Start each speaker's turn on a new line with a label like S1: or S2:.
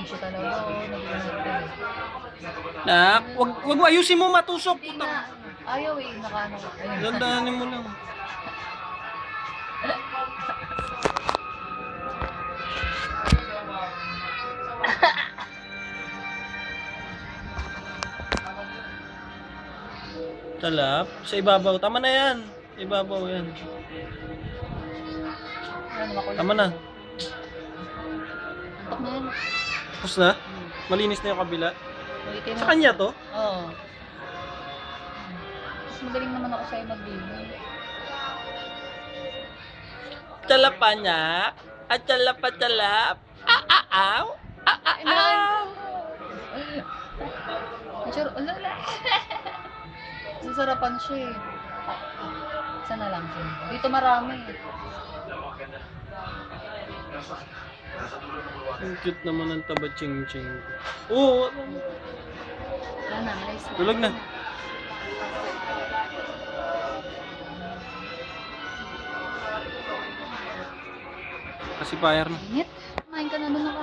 S1: issue talaga. Oo, nag-iingat.
S2: Nak, wag mo ayusin mo matusok.
S1: Hindi na. Ayaw eh, nakaano. Ayun.
S2: Dandanin mo lang. Talap, sa ibabaw. Tama na yan. Sa ibabaw yan.
S1: Ano, makulit.
S2: Tama na.
S1: Antok na yan.
S2: Tapos na? Malinis na yung kabila.
S1: Ulitin mo.
S2: Sa kanya to?
S1: Oo. Mas magaling naman ako sa'yo maglinis.
S2: Talap pa niya. At talap pa talap. Aw. Aw.
S1: Sure, alala. Sasarapan siya eh. Sana lang siya. Dito marami.
S2: Ang cute naman ng taba ching-ching. Oo.
S1: Wala na, nice.
S2: Tulog na. Kasi fire na.
S1: Init. Kumain ka na doon naka